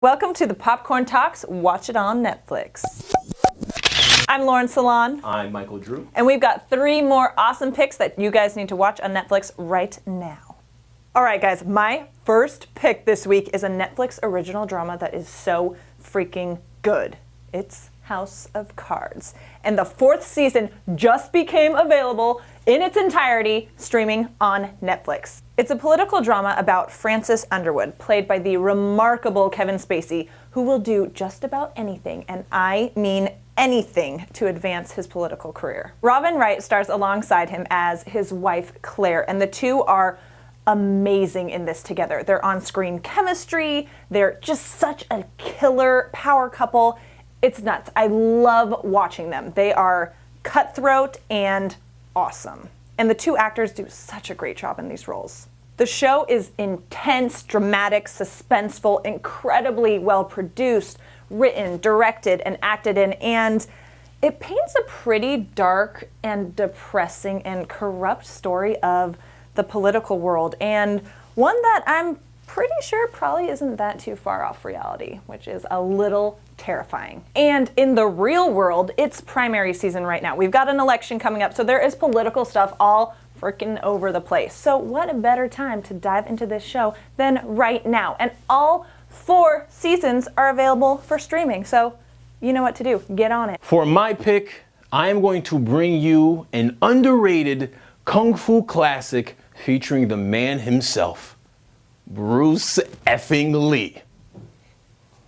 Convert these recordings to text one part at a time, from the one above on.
Welcome to the Popcorn Talks, Watch It on Netflix. I'm Lauren Salon. I'm Michael Drew. And we've got 3 more awesome picks that you guys need to watch on Netflix right now. All right, guys, my first pick this week is a Netflix original drama that is so freaking good. It's House of Cards. And the 4th season just became available in its entirety, streaming on Netflix. It's a political drama about Francis Underwood, played by the remarkable Kevin Spacey, who will do just about anything, and I mean anything, to advance his political career. Robin Wright stars alongside him as his wife, Claire, and the two are amazing in this together. Their on-screen chemistry, they're just such a killer power couple. It's nuts. I love watching them. They are cutthroat and awesome. And the 2 actors do such a great job in these roles. The show is intense, dramatic, suspenseful, incredibly well produced, written, directed, and acted in, and it paints a pretty dark and depressing and corrupt story of the political world, and one that I'm pretty sure probably isn't that too far off reality, which is a little terrifying. And in the real world, it's primary season right now. We've got an election coming up, so there is political stuff all freaking over the place. So what a better time to dive into this show than right now. And all 4 seasons are available for streaming, so you know what to do. Get on it. For my pick, I am going to bring you an underrated kung fu classic featuring the man himself, Bruce effing Lee.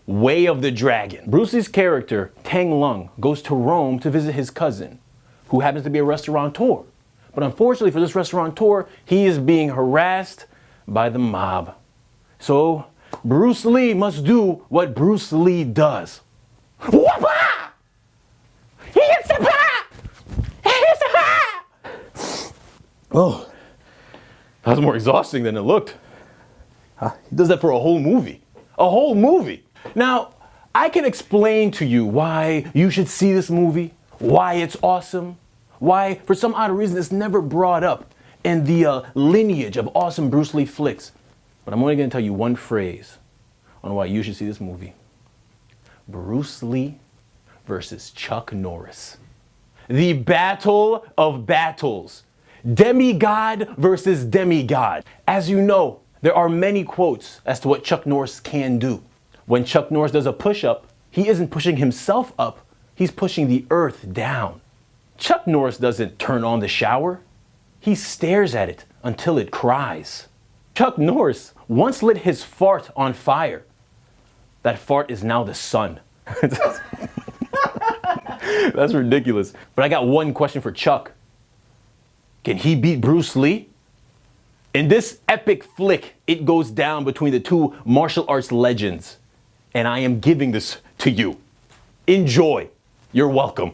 Way of the Dragon. Bruce Lee's character, Tang Lung, goes to Rome to visit his cousin, who happens to be a restaurateur. But unfortunately for this restaurateur, he is being harassed by the mob. So Bruce Lee must do what Bruce Lee does. Whoop-ah! Oh, that was more exhausting than it looked. He does that for a whole movie. A whole movie. Now, I can explain to you why you should see this movie, why it's awesome, why, for some odd reason, it's never brought up in the lineage of awesome Bruce Lee flicks. But I'm only going to tell you one phrase on why you should see this movie. Bruce Lee versus Chuck Norris. The battle of battles. Demigod versus demigod. As you know, there are many quotes as to what Chuck Norris can do. When Chuck Norris does a push-up, he isn't pushing himself up, he's pushing the earth down. Chuck Norris doesn't turn on the shower, he stares at it until it cries. Chuck Norris once lit his fart on fire. That fart is now the sun. That's ridiculous. But I got one question for Chuck. Can he beat Bruce Lee? In this epic flick, it goes down between the 2 martial arts legends. And I am giving this to you. Enjoy. You're welcome.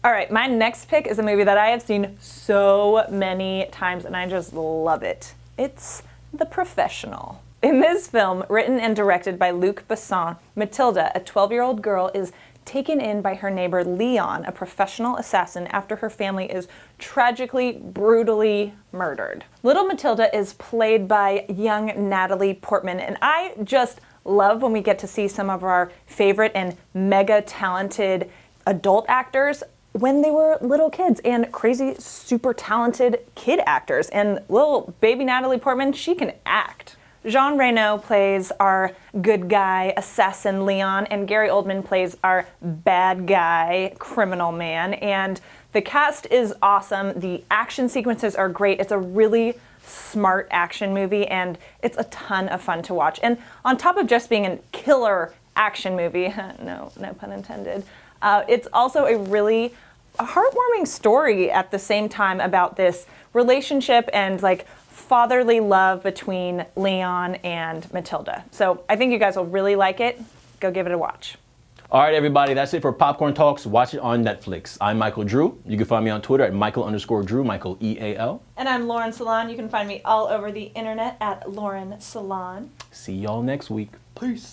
All right, my next pick is a movie that I have seen so many times and I just love it. It's The Professional. In this film, written and directed by Luc Besson, Matilda, a 12-year-old girl, is taken in by her neighbor Leon, a professional assassin, after her family is tragically, brutally murdered. Little Matilda is played by young Natalie Portman, and I just love when we get to see some of our favorite and mega talented adult actors when they were little kids, and crazy, super talented kid actors. And little baby Natalie Portman, she can act. Jean Reno plays our good guy assassin Leon, and Gary Oldman plays our bad guy criminal man. And the cast is awesome. The action sequences are great. It's a really smart action movie, and it's a ton of fun to watch. And on top of just being a killer action movie, no pun intended, it's also a really heartwarming story at the same time about this relationship and like fatherly love between Leon and Matilda. So I think you guys will really like it. Go give it a watch. All right, everybody, that's it for Popcorn Talks. Watch it on Netflix. I'm Michael Drew. You can find me on Twitter at Michael_Drew, Michael EAL. And I'm Lauren Salon. You can find me all over the internet at Lauren Salon. See y'all next week. Peace.